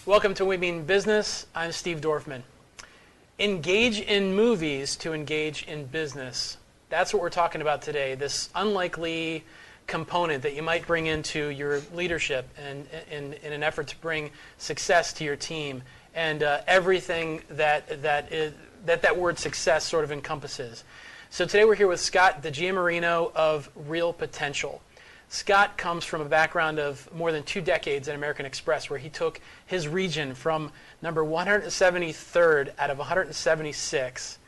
Welcome to We Mean Business. I'm Steve Dorfman. Engage in movies to engage in business. That's what we're talking about today, this unlikely component that you might bring into your leadership and in an effort to bring success to your team and everything that word success sort of encompasses. So today we're here with Scott DiGiammarino of Real Potential. Scott comes from a background of more than 2 decades at American Express, where he took his region from number 173rd out of 176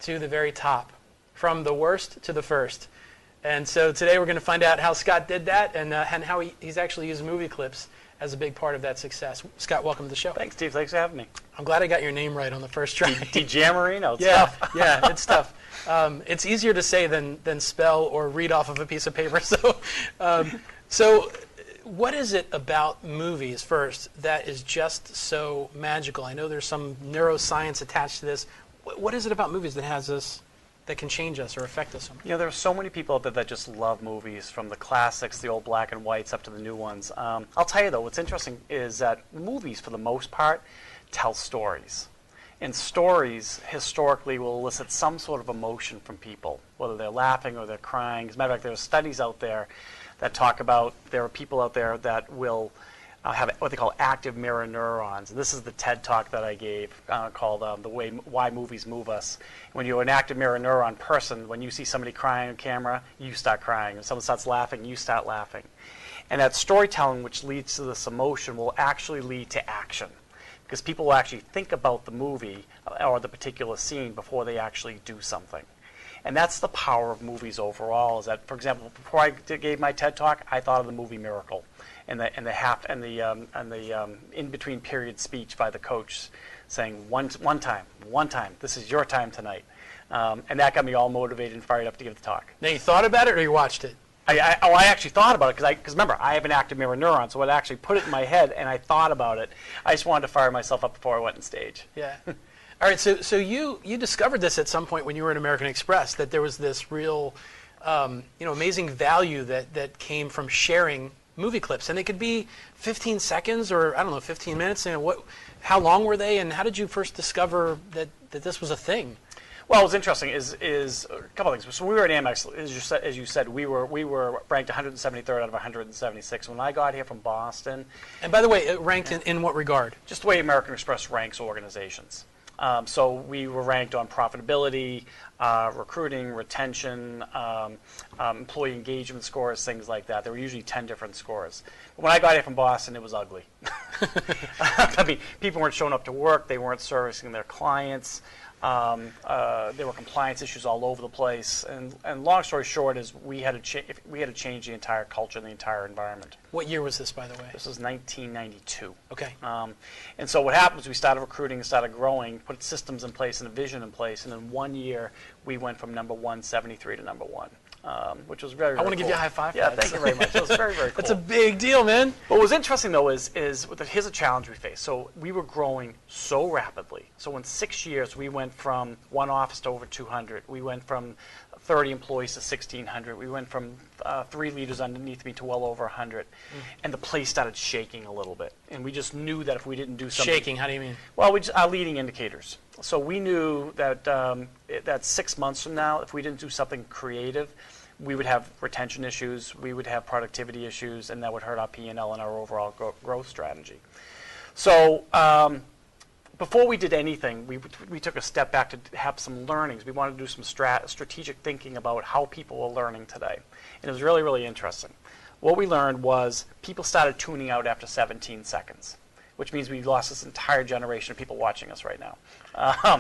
to the very top, from the worst to the first. And so today we're going to find out how Scott did that and how he's actually used movie clips as a big part of that success. Scott, welcome to the show. Thanks, Steve. Thanks for having me. I'm glad I got your name right on the first try. DiGiammarino. It's tough. Yeah, it's tough. It's easier to say than spell or read off of a piece of paper. So what is it about movies, first, that is just so magical? I know there's some neuroscience attached to this. What is it about movies that has us, that can change us or affect us? You know, there are so many people out there that just love movies, from the classics, the old black and whites, up to the new ones. I'll tell you, though, what's interesting is that movies, for the most part, tell stories. And stories, historically, will elicit some sort of emotion from people, whether they're laughing or they're crying. As a matter of fact, there are studies out there that talk about, there are people out there that will have what they call active mirror neurons. And this is the TED Talk that I gave called Why Movies Move Us. When you're an active mirror neuron person, when you see somebody crying on camera, you start crying. When someone starts laughing, you start laughing. And that storytelling, which leads to this emotion, will actually lead to action, because people will actually think about the movie or the particular scene before they actually do something. And that's the power of movies overall. Is that, for example, before I gave my TED Talk, I thought of the movie Miracle, and the in between period speech by the coach, saying one time, this is your time tonight, and that got me all motivated and fired up to give the talk. Now, you thought about it or you watched it? I actually thought about it, because remember, I have an active mirror neuron, so I actually put it in my head and I thought about it. I just wanted to fire myself up before I went on stage. Yeah. All right, so you discovered this at some point when you were at American Express, that there was this real amazing value that came from sharing movie clips, and they could be 15 seconds or, I don't know, 15 minutes. How long were they, and how did you first discover that this was a thing? Well, what's interesting is a couple of things. So we were at Amex, as you said, we were ranked 173rd out of 176. When I got here from Boston, and by the way, it ranked in what regard? Just the way American Express ranks organizations. So we were ranked on profitability, recruiting, retention, employee engagement scores, things like that. There were usually 10 different scores. But when I got here from Boston, it was ugly. I mean, people weren't showing up to work. They weren't servicing their clients. There were compliance issues all over the place, and long story short is we had to change the entire culture and the entire environment. What year was this, by the way? This was 1992. Okay. And so what happened was we started recruiting and started growing, put systems in place and a vision in place, and in 1 year we went from number 173 to number 1. Which was very, very I want to cool. give you a high five. Yeah, thank you very much. It was very, very cool. That's a big deal, man. But what was interesting, though, is here's a challenge we faced. So we were growing so rapidly. So in 6 years, we went from 1 office to over 200. We went from 30 employees to 1,600. We went from 3 leaders underneath me to well over 100. And the place started shaking a little bit. And we just knew that if we didn't do something... Shaking, how do you mean? Well, our leading indicators. So we knew that 6 months from now, if we didn't do something creative, we would have retention issues, we would have productivity issues, and that would hurt our P&L and our overall growth strategy. So before we did anything, we took a step back to have some learnings. We wanted to do some strategic thinking about how people are learning today. And it was really, really interesting. What we learned was people started tuning out after 17 seconds, which means we lost this entire generation of people watching us right now.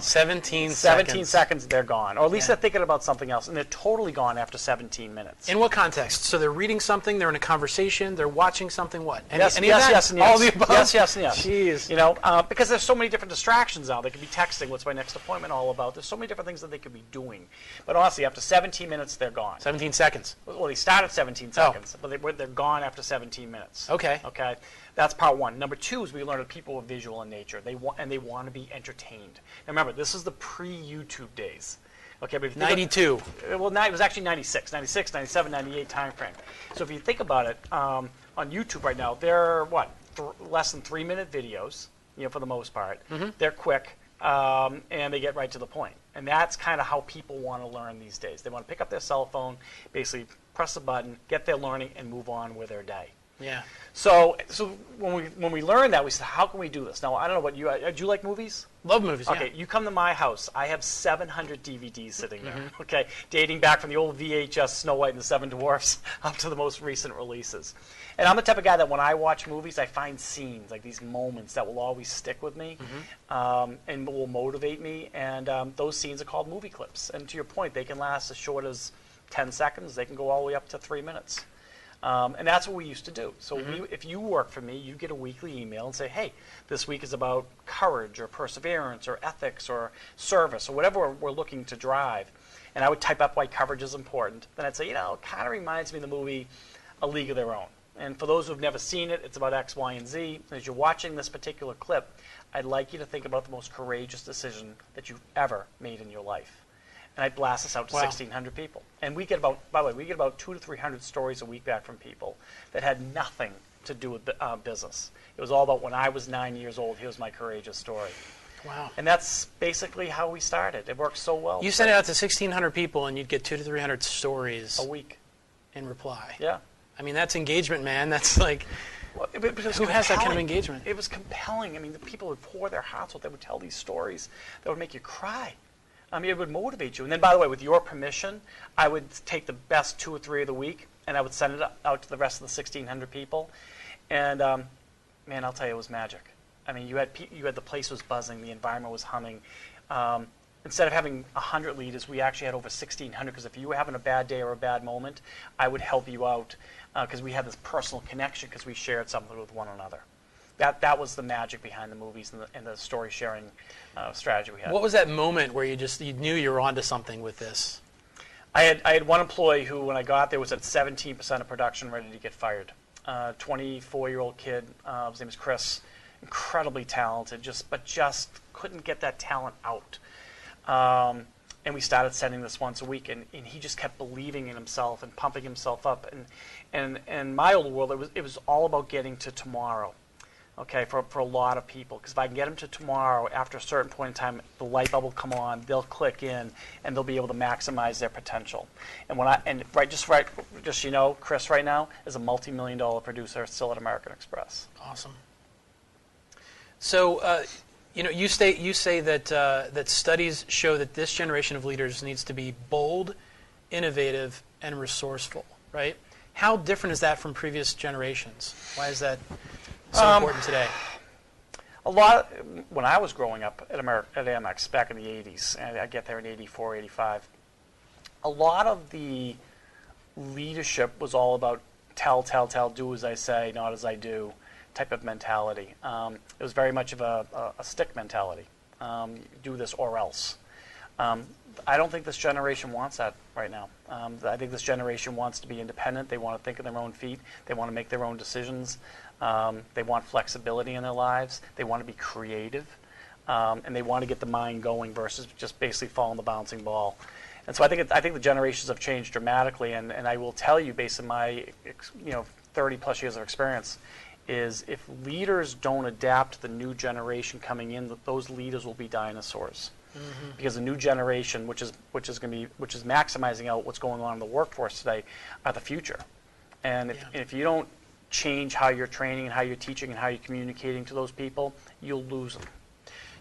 17 seconds, they're gone. Or at least they're thinking about something else, and they're totally gone after 17 minutes. In what context? So they're reading something, they're in a conversation, they're watching something, what? Yes, and yes. All the above? Yes, and yes. Jeez. You know, because there's so many different distractions now. They could be texting, what's my next appointment all about? There's so many different things that they could be doing. But honestly, after 17 minutes, they're gone. 17 seconds. Well, they start at 17 seconds, but they're gone after 17 minutes. Okay. Okay. That's part one. Number two is we learned that people are visual in nature. They want to be entertained. Now remember, this is the pre-YouTube days. Okay, but if you 92. well, it was actually 96, 97, 98 time frame. So if you think about it, on YouTube right now, they're less than 3-minute videos, for the most part. They're quick, and they get right to the point. And that's kind of how people want to learn these days. They want to pick up their cell phone, basically press a button, get their learning, and move on with their day. Yeah. So when we learned that, we said, how can we do this? Now, I don't know what do you like movies? Love movies, Okay, yeah. you come to my house. I have 700 DVDs sitting there, okay, dating back from the old VHS Snow White and the Seven Dwarfs up to the most recent releases. And I'm the type of guy that when I watch movies, I find scenes, like these moments that will always stick with me and will motivate me. And those scenes are called movie clips. And to your point, they can last as short as 10 seconds. They can go all the way up to 3 minutes. And that's what we used to do. So if you work for me, you get a weekly email and say, hey, this week is about courage or perseverance or ethics or service or whatever we're looking to drive. And I would type up why courage is important. Then I'd say, it kind of reminds me of the movie A League of Their Own. And for those who've never seen it, it's about X, Y, and Z. As you're watching this particular clip, I'd like you to think about the most courageous decision that you've ever made in your life. And I blast this out to 1,600 people. And we get about, by the way, we get about 200 to 300 stories a week back from people that had nothing to do with business. It was all about when I was 9 years old, here's my courageous story. Wow. And that's basically how we started. It worked so well. You sent it out to 1,600 people, and you'd get 200 to 300 stories a week in reply. Yeah. I mean, that's engagement, man. That's like, who has that kind of engagement? It was compelling. I mean, the people would pour their hearts out. They would tell these stories that would make you cry. I mean, it would motivate you. And then, by the way, with your permission, I would take the best 2 or 3 of the week, and I would send it out to the rest of the 1,600 people. And, man, I'll tell you, it was magic. I mean, you had the place was buzzing, the environment was humming. Instead of having 100 leaders, we actually had over 1,600, because if you were having a bad day or a bad moment, I would help you out, because we had this personal connection because we shared something with one another. That was the magic behind the movies and the story sharing strategy we had. What was that moment where you knew you were onto something with this? I had one employee who, when I got there, was at 17% of production, ready to get fired. 24-year-old kid, his name is Chris, incredibly talented, but just couldn't get that talent out. And we started sending this once a week, and he just kept believing in himself and pumping himself up. And in my old world, it was all about getting to tomorrow. Okay, for a lot of people, because if I can get them to tomorrow, after a certain point in time, the light bulb will come on, they'll click in, and they'll be able to maximize their potential. And just so you know, Chris right now is a multi-million-dollar producer still at American Express. Awesome. So, you say that that studies show that this generation of leaders needs to be bold, innovative, and resourceful. Right? How different is that from previous generations? Why is that so important today? When I was growing up at Amex back in the 80s, and I get there in 84, 85, a lot of the leadership was all about tell, do as I say, not as I do type of mentality. It was very much of a stick mentality. Do this or else. I don't think this generation wants that right now. I think this generation wants to be independent. They want to think on their own feet. They want to make their own decisions. They want flexibility in their lives. They want to be creative. And they want to get the mind going versus just basically following the bouncing ball. And so I think the generations have changed dramatically. And I will tell you, based on my 30-plus years of experience, is if leaders don't adapt to the new generation coming in, those leaders will be dinosaurs. Mm-hmm. Because the new generation, which is maximizing out what's going on in the workforce today, are the future. And if you don't change how you're training and how you're teaching and how you're communicating to those people, you'll lose them.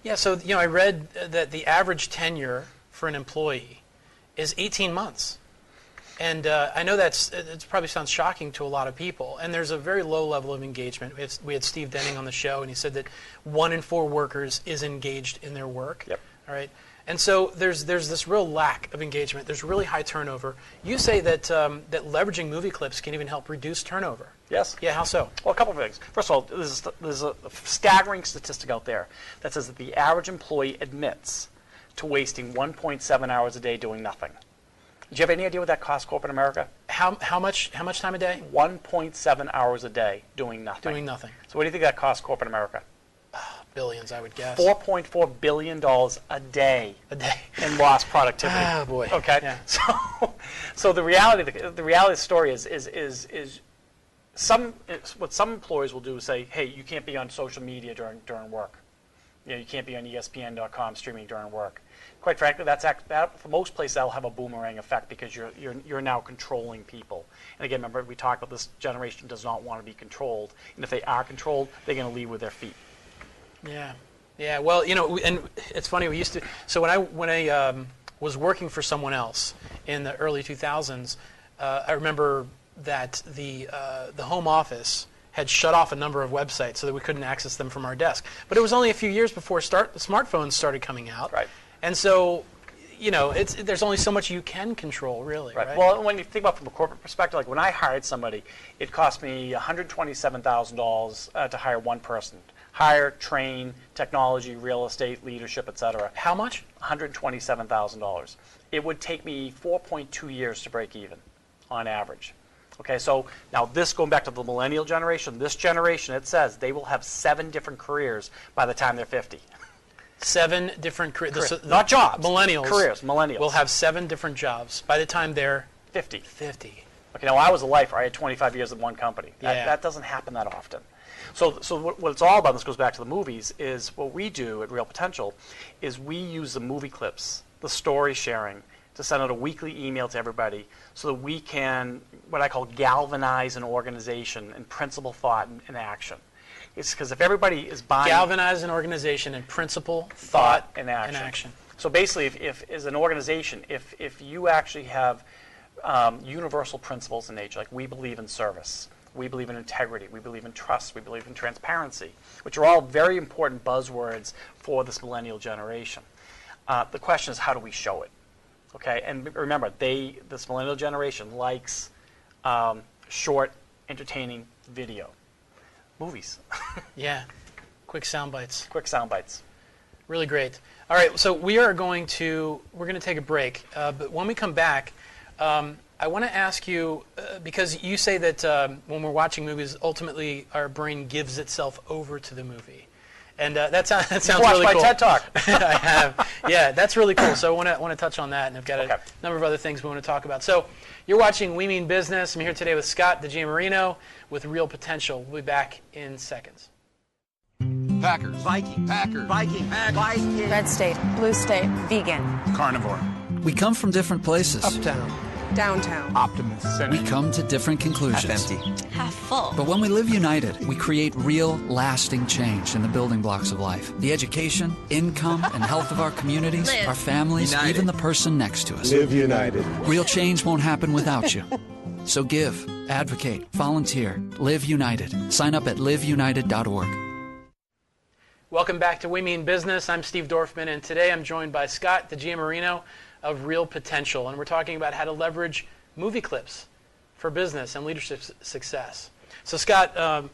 Yeah. So I read that the average tenure for an employee is 18 months, and I know it probably sounds shocking to a lot of people. And there's a very low level of engagement. We had Steve Denning on the show, and he said that 1 in 4 workers is engaged in their work. Yep. All right. And so there's this real lack of engagement. There's really high turnover. You say that that leveraging movie clips can even help reduce turnover. Yes. Yeah, how so? Well, a couple of things. First of all, there's a staggering statistic out there that says that the average employee admits to wasting 1.7 hours a day doing nothing. Do you have any idea what that costs corporate America? How much time a day? 1.7 hours a day doing nothing. Doing nothing. So what do you think that costs corporate America? Billions, I would guess. $4.4 billion a day A day. in lost productivity. Oh boy. Okay. Yeah. So the reality of the story is what some employers will do is say, hey, you can't be on social media during work. You can't be on ESPN.com streaming during work. Quite frankly, that for most places that'll have a boomerang effect because you're now controlling people. And again, remember we talked about this generation does not want to be controlled, and if they are controlled, they're going to lead with their feet. Yeah, yeah. Well, and it's funny. We used to. So when I was working for someone else in the early 2000s, I remember that the home office had shut off a number of websites so that we couldn't access them from our desk. But it was only a few years before smartphones started coming out. Right. And so, there's only so much you can control, really. Right. Well, when you think about it from a corporate perspective, like when I hired somebody, it cost me $127,000 to hire one person. Hire, train, technology, real estate, leadership, etc. How much? $127,000. It would take me 4.2 years to break even, on average. Okay, so now this going back to the millennial generation, this generation, it says they will have 7 different careers by the time they're 50. 7 different careers. Not jobs. Millennials. Careers. Millennials. Will have 7 different jobs by the time they're 50. 50. Okay, now I was a lifer. I had 25 years in one company. Yeah. That doesn't happen that often. So what it's all about, and this goes back to the movies, is what we do at Real Potential is we use the movie clips, the story sharing, to send out a weekly email to everybody so that we can, what I call, galvanize an organization in principle, thought, and action. It's because if everybody is buying... Galvanize an organization in principle, thought, and action. So basically, if as an organization, if you actually have universal principles in nature, like we believe in service, we believe in integrity, we believe in trust, we believe in transparency, which are all very important buzzwords for this millennial generation. The question is, how do we show it? Okay, and remember, this millennial generation likes short, entertaining video. Movies. Yeah, quick sound bites. Quick sound bites. Really great. All right, so we're going to take a break, but when we come back, I want to ask you, because you say that when we're watching movies, ultimately our brain gives itself over to the movie. And that sounds really cool. Watch my TED Talk. I have. Yeah, that's really cool. So I want to touch on that, and I've got a number of other things we want to talk about. So you're watching We Mean Business. I'm here today with Scott DiGiammarino with Real Potential. We'll be back in seconds. Packers. Viking. Packers. Viking. Packers. Viking. Red state. Blue state. Vegan. Carnivore. We come from different places. Uptown. Downtown. Optimist. We come to different conclusions. Half empty. Half full. But when we live united, we create real, lasting change in the building blocks of life. The education, income, and health of our communities, Live. our families, United. even the person next to us. Live united. Real change won't happen without you. So give, advocate, volunteer, live united. Sign up at liveunited.org. Welcome back to We Mean Business. I'm Steve Dorfman, and today I'm joined by Scott DiGiammarino of Real Potential, and we're talking about how to leverage movie clips for business and leadership success. So Scott,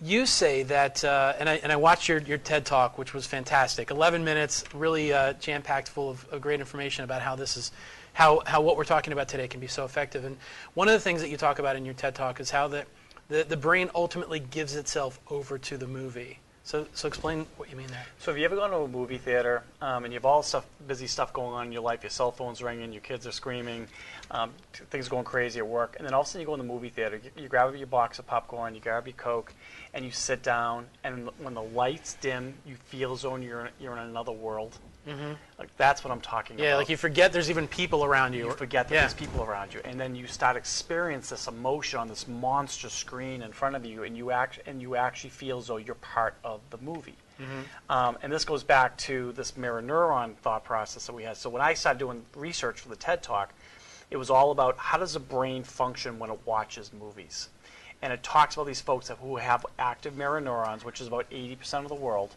you say that, and I watched your TED Talk, which was fantastic. 11 minutes, really jam-packed full of great information about how this is, how what we're talking about today can be so effective. And one of the things that you talk about in your TED Talk is how the brain ultimately gives itself over to the movie. So explain what you mean there. So have you ever gone to a movie theater and you have all busy stuff going on in your life, your cell phone's ringing, your kids are screaming, things are going crazy at work, and then all of a sudden you go in the movie theater, you grab your box of popcorn, you grab your Coke, and you sit down, and when the lights dim, you feel as though you're in another world. Mm-hmm. Like that's what I'm talking about. Yeah, like you forget there's even people around you. You forget that there's people around you, and then you start experience this emotion on this monster screen in front of you, and you actually feel as though you're part of the movie. Mm-hmm. And this goes back to this mirror neuron thought process that we had. So when I started doing research for the TED Talk, it was all about how does the brain function when it watches movies, and it talks about these folks who have active mirror neurons, which is about 80% of the world.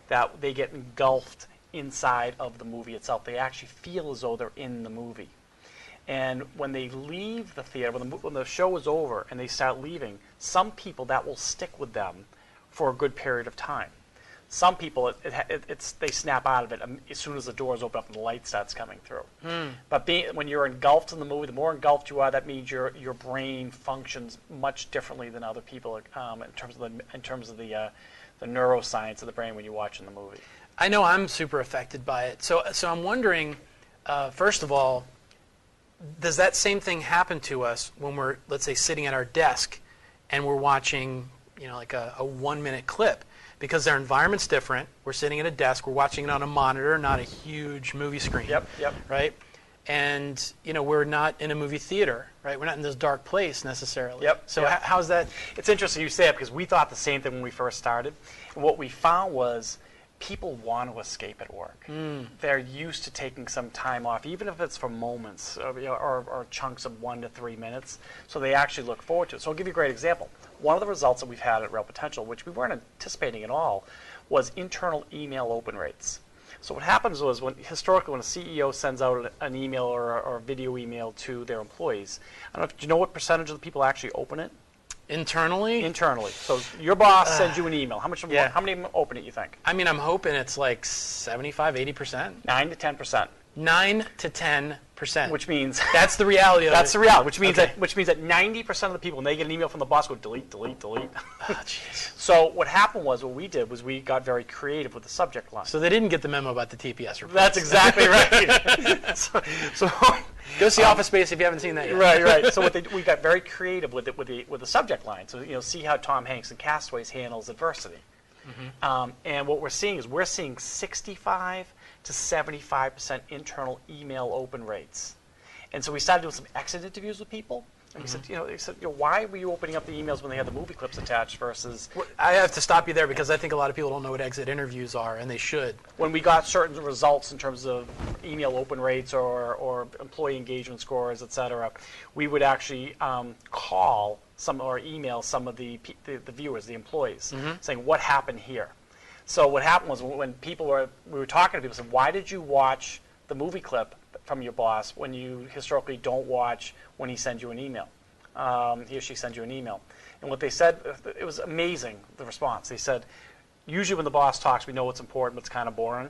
That they get engulfed inside of the movie itself. They actually feel as though they're in the movie. And when they leave the theater, when the show is over and they start leaving, some people that will stick with them for a good period of time. Some people, they snap out of it as soon as the doors open up and the light starts coming through. But when you're engulfed in the movie, the more engulfed you are, that means your brain functions much differently than other people in terms of the neuroscience of the brain when you're watching the movie. I know I'm super affected by it. So I'm wondering, first of all, does that same thing happen to us when we're, let's say, sitting at our desk and we're watching, like a 1-minute clip? Because their environment's different. We're sitting at a desk. We're watching it on a monitor, not a huge movie screen. Yep. Right? And, we're not in a movie theater, right? We're not in this dark place necessarily. Yep. So how's that? It's interesting you say it because we thought the same thing when we first started. And what we found was people want to escape at work. They're used to taking some time off, even if it's for moments or chunks of 1 to 3 minutes. So they actually look forward to it. So I'll give you a great example. One of the results that we've had at Real Potential, which we weren't anticipating at all, was internal email open rates. So what happens was historically when a CEO sends out an email or a video email to their employees, I don't know, do you know what percentage of the people actually open it? Internally? Internally. So your boss sends you an email. How many of them open it, you think? I mean, I'm hoping it's like 75, 80%. 9 to 10%. 9 to 10%. Which means that's the reality of it. That's the reality. Which means that 90% of the people, when they get an email from the boss, go delete, delete, delete. Oh, jeez. So what happened was, what we did was we got very creative with the subject line. So they didn't get the memo about the TPS report. That's exactly right. so go see Office Space if you haven't seen that yet. Right. So we got very creative with the subject line. So see how Tom Hanks in Castaways handles adversity. And what we're seeing is 65 to 75% internal email open rates. And so we started doing some exit interviews with people. And we said, why were you opening up the emails when they had the movie clips attached versus... I have to stop you there because I think a lot of people don't know what exit interviews are, and they should. When we got certain results in terms of email open rates or employee engagement scores, et cetera, we would actually call or email some of the viewers, the employees, saying, what happened here? So what happened was when we were talking to people, said, why did you watch the movie clip from your boss when you historically don't watch when he sends you an email? He or she sends you an email. And what they said, it was amazing, the response. They said, usually when the boss talks, we know what's important, but it's kind of boring.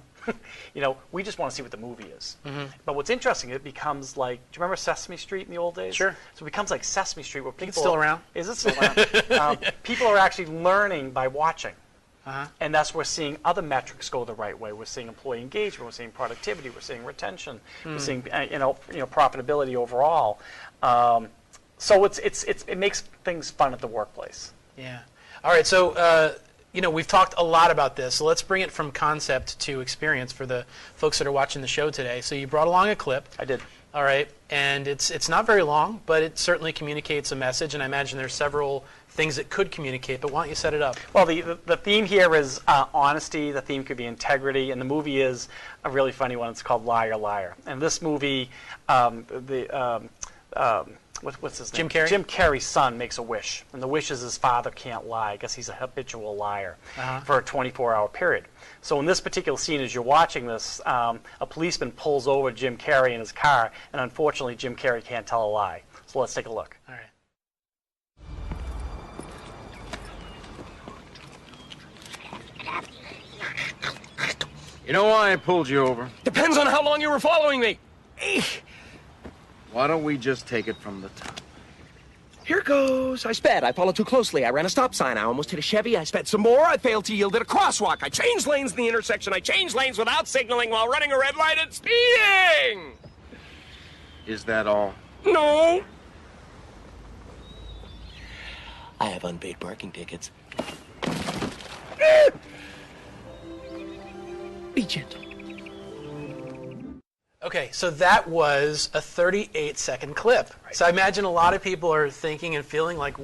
We just want to see what the movie is. But what's interesting, it becomes like, do you remember Sesame Street in the old days? Sure. So it becomes like Sesame Street where people... It's still around. Is it still around? People are actually learning by watching. And that's where we're seeing other metrics go the right way. We're seeing employee engagement, we're seeing productivity, we're seeing retention, we're seeing profitability overall. So it makes things fun at the workplace. Yeah. All right. So we've talked a lot about this. So let's bring it from concept to experience for the folks that are watching the show today. So you brought along a clip. I did. All right. And it's not very long, but it certainly communicates a message. And I imagine there's several things it could communicate, but why don't you set it up? Well, the theme here is honesty. The theme could be integrity, and the movie is a really funny one. It's called Liar, Liar. And this movie, what's his name? Jim Carrey? Jim Carrey's son makes a wish, and the wish is his father can't lie. I guess he's a habitual liar for a 24-hour period. So in this particular scene, as you're watching this, a policeman pulls over Jim Carrey in his car, and unfortunately, Jim Carrey can't tell a lie. So let's take a look. All right. You know why I pulled you over? Depends on how long you were following me. Why don't we just take it from the top? Here goes. I sped. I followed too closely. I ran a stop sign. I almost hit a Chevy. I sped some more. I failed to yield at a crosswalk. I changed lanes in the intersection. I changed lanes without signaling while running a red light and speeding. Is that all? No. I have unpaid parking tickets. Be gentle. Okay, so that was a 38-second clip. Right. So I imagine a lot of people are thinking and feeling like,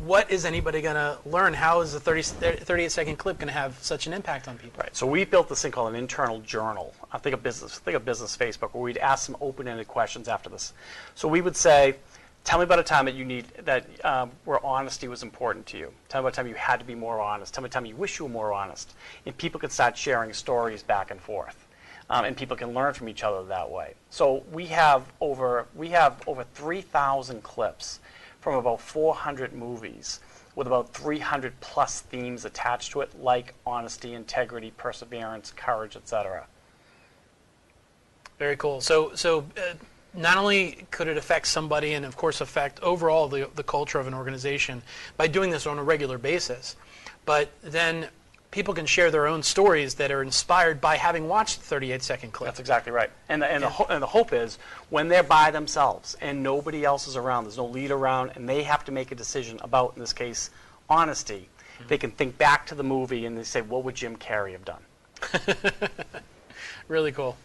what is anybody going to learn? How is a 38-second clip going to have such an impact on people? Right. So we built this thing called an internal journal. Think of business Facebook, where we'd ask some open-ended questions after this. So we would say, tell me about a time where honesty was important to you. Tell me about a time you had to be more honest. Tell me about a time you wish you were more honest. And people could start sharing stories back and forth. And people can learn from each other that way. So we have over 3,000 clips from about 400 movies with about 300 plus themes attached to it, like honesty, integrity, perseverance, courage, etc. Very cool. So not only could it affect somebody and, of course, affect overall the culture of an organization by doing this on a regular basis, but then people can share their own stories that are inspired by having watched the 38-second clip. That's exactly right. And the hope is when they're by themselves and nobody else is around, there's no lead around, and they have to make a decision about, in this case, honesty, they can think back to the movie and they say, what would Jim Carrey have done? Really cool.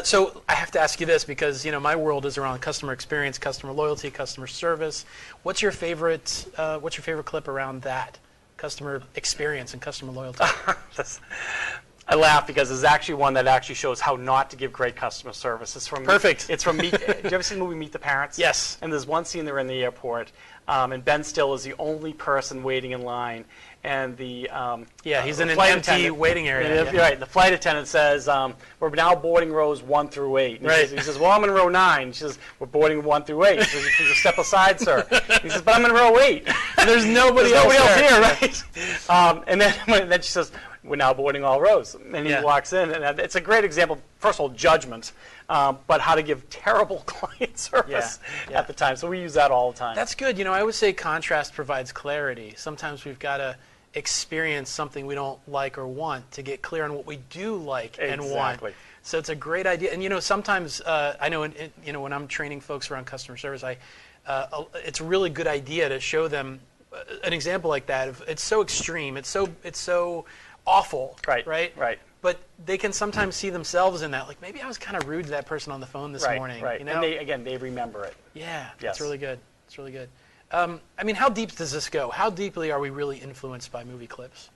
So I have to ask you this because my world is around customer experience, customer loyalty, customer service. What's your favorite clip around that? Customer experience and customer loyalty. I laugh because there's actually one that actually shows how not to give great customer service. It's from Perfect. It's from Meet. Did you ever see the movie Meet the Parents? Yes. And there's one scene they're in the airport, and Ben Stiller is the only person waiting in line, and the he's in an flight empty attendant- waiting area. You're right. The flight attendant says, "We're now boarding rows 1 through 8." And Right. he says, "Well, I'm in row 9." She says, "We're boarding 1 through 8." She says, "Please step aside, sir." He says, "But I'm in row 8." And there's nobody else here, right? And then she says, "We're now boarding all rows." And he walks in, and it's a great example, first of all, judgment, but how to give terrible client service at the time. So we use that all the time. That's good. I always say contrast provides clarity. Sometimes we've got to experience something we don't like or want to get clear on what we do like and want. So it's a great idea. And sometimes I know when I'm training folks around customer service, it's a really good idea to show them an example like that. It's so extreme. It's so awful. Right. But they can sometimes see themselves in that. Like, maybe I was kind of rude to that person on the phone this morning. Right. And they remember it. Yeah. Yes. That's really good. It's really good. How deep does this go? How deeply are we really influenced by movie clips?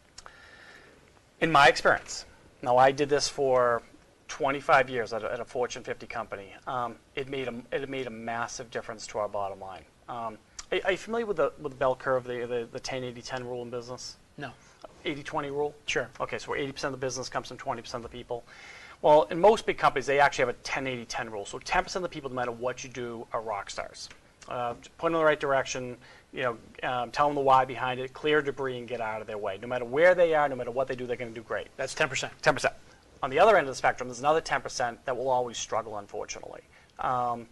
In my experience, now I did this for 25 years at a Fortune 50 company. It made a massive difference to our bottom line. Are you familiar with the bell curve, the 10-80-10 rule in business? No. 80-20 rule? Sure. Okay, so where 80% of the business comes from 20% of the people. Well, in most big companies, they actually have a 10-80-10 rule. So 10% of the people, no matter what you do, are rock stars. Point them in the right direction, tell them the why behind it, clear debris, and get out of their way. No matter where they are, no matter what they do, they're going to do great. That's 10%. 10%. On the other end of the spectrum, there's another 10% that will always struggle, unfortunately.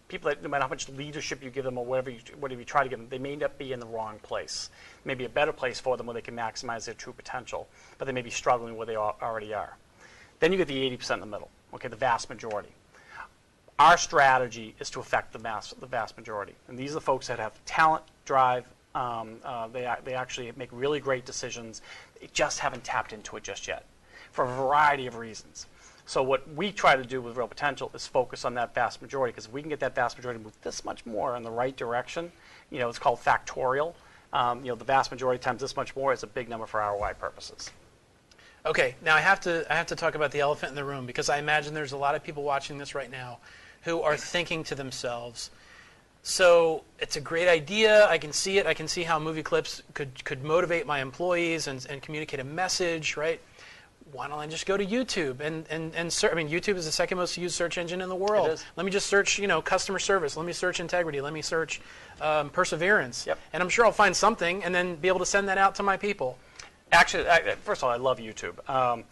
People that, no matter how much leadership you give them or whatever you try to give them, they may end up be in the wrong place. Maybe a better place for them where they can maximize their true potential, but they may be struggling where they already are. Then you get the 80% in the middle, okay, the vast majority. Our strategy is to affect the vast majority. And these are the folks that have talent, drive, they actually make really great decisions. They just haven't tapped into it just yet for a variety of reasons. So what we try to do with Real Potential is focus on that vast majority, because if we can get that vast majority to move this much more in the right direction, it's called factorial. The vast majority times this much more is a big number for ROI purposes. Okay, now I have to talk about the elephant in the room, because I imagine there's a lot of people watching this right now who are thinking to themselves, so it's a great idea, I can see it, I can see how movie clips could motivate my employees and communicate a message, right? Why don't I just go to YouTube and search? YouTube is the second most used search engine in the world. It is. Let me just search, customer service. Let me search integrity. Let me search perseverance. Yep. And I'm sure I'll find something and then be able to send that out to my people. Actually, first of all, I love YouTube. A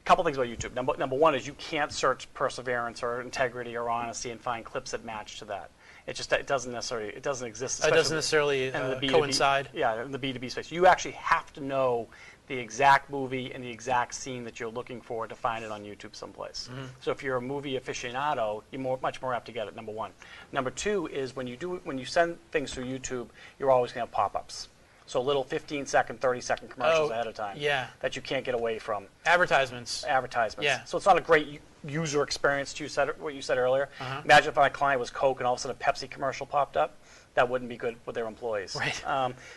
couple things about YouTube. Number one is you can't search perseverance or integrity or honesty and find clips that match to that. It doesn't exist. It doesn't necessarily coincide. Yeah, in the B2B space. You actually have to know the exact movie and the exact scene that you're looking for to find it on YouTube someplace. Mm-hmm. So if you're a movie aficionado, you're much more apt to get it, number one. Number two is when you send things through YouTube, you're always going to have pop-ups. So little 15-second, 30-second commercials ahead of time that you can't get away from. Advertisements. Yeah. So it's not a great user experience, what you said earlier. Uh-huh. Imagine if my client was Coke and all of a sudden a Pepsi commercial popped up. That wouldn't be good with their employees. Right.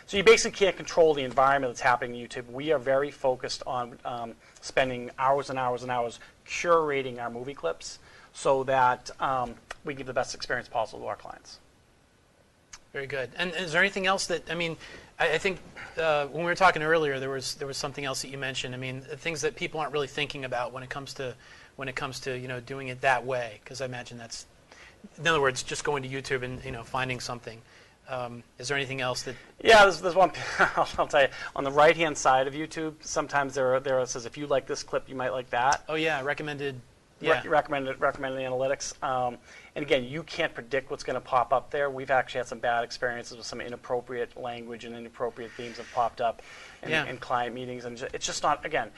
So you basically can't control the environment that's happening on YouTube. We are very focused on spending hours and hours and hours curating our movie clips so that we give the best experience possible to our clients. Very good. And is there anything else that, I think when we were talking earlier, there was something else that you mentioned. Things that people aren't really thinking about when it comes to doing it that way, because I imagine that's, in other words, just going to YouTube and finding something. Is there anything else that? Yeah, there's one. I'll tell you. On the right-hand side of YouTube, sometimes there says if you like this clip, you might like that. Oh yeah, recommended Yeah. recommended analytics. And again, you can't predict what's going to pop up there. We've actually had some bad experiences with some inappropriate language and inappropriate themes have popped up in client meetings, and it's just not. Again,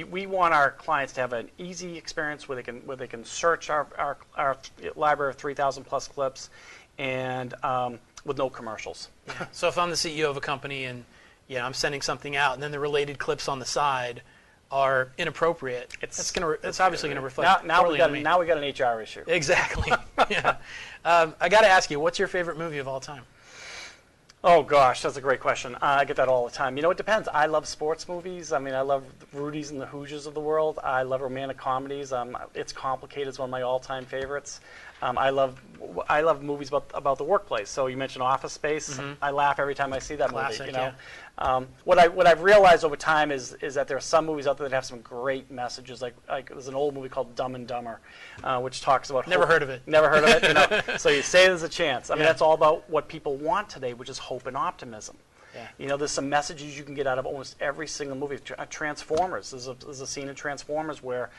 we want our clients to have an easy experience where they can search our library of 3,000 plus clips, and with no commercials. Yeah. So if I'm the CEO of a company and I'm sending something out, and then the related clips on the side are inappropriate, it's obviously going to reflect now poorly on me. Now we got an HR issue. Exactly. Yeah. I got to ask you, what's your favorite movie of all time? Oh gosh, that's a great question. I get that all the time. It depends. I love sports movies. I mean, I love the Rudies and the Hoosiers of the world. I love romantic comedies. It's Complicated is one of my all-time favorites. I love movies about the workplace. So you mentioned Office Space. I laugh every time I see that Classic, movie. What I've realized over time is that there are some movies out there that have some great messages. Like there's an old movie called Dumb and Dumber, which talks about Never heard of it. Never heard of it. So you say there's a chance. I mean, that's all about what people want today, which is hope and optimism. Yeah. There's some messages you can get out of almost every single movie. Transformers. There's a scene in Transformers with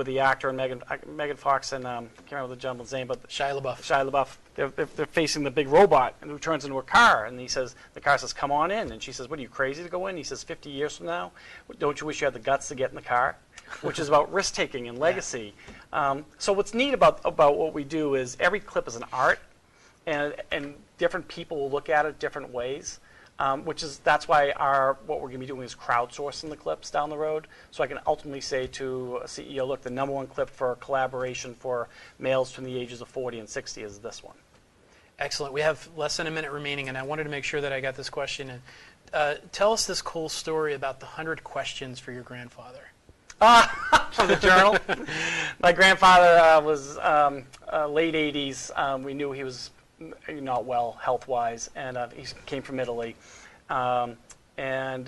the actor and Megan Fox and I can't remember the gentleman's name, but Shia LaBeouf. Shia LaBeouf. They're facing the big robot, and who turns into a car, and the car says, "Come on in," and she says, "What are you, crazy to go in?" He says, "50 years from now, don't you wish you had the guts to get in the car?" Which is about risk taking and legacy. So what's neat about what we do is every clip is an art, and different people will look at it different ways. That's why what we're going to be doing is crowdsourcing the clips down the road. So I can ultimately say to a CEO, look, the number one clip for collaboration for males from the ages of 40 and 60 is this one. Excellent. We have less than a minute remaining, and I wanted to make sure that I got this question in. Tell us this cool story about the 100 questions for your grandfather. From the journal. My grandfather was late 80s. We knew he was not well health-wise, and he came from Italy, and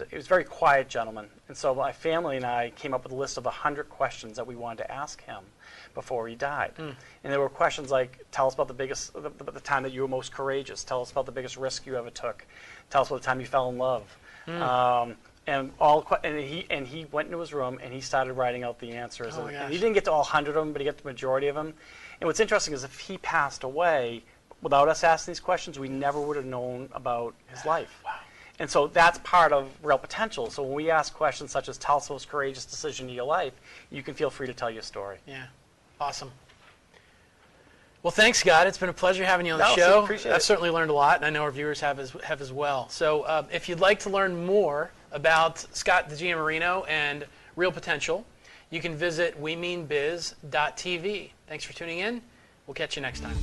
he was a very quiet gentleman. And so my family and I came up with a list of 100 questions that we wanted to ask him before he died. And there were questions like, tell us about the time that you were most courageous. Tell us about the biggest risk you ever took. Tell us about the time you fell in love. And he went into his room and he started writing out the answers. And he didn't get to all 100 of them, but he got the majority of them. And what's interesting is if he passed away, without us asking these questions, we never would have known about his life. Wow. And so that's part of Real Potential. So when we ask questions such as, tell us the most courageous decision in your life, you can feel free to tell your story. Yeah. Awesome. Well, thanks, Scott. It's been a pleasure having you on the show. I've certainly learned a lot, and I know our viewers have as well. So if you'd like to learn more about Scott DiGiammarino and Real Potential, you can visit wemeanbiz.tv. Thanks for tuning in. We'll catch you next time.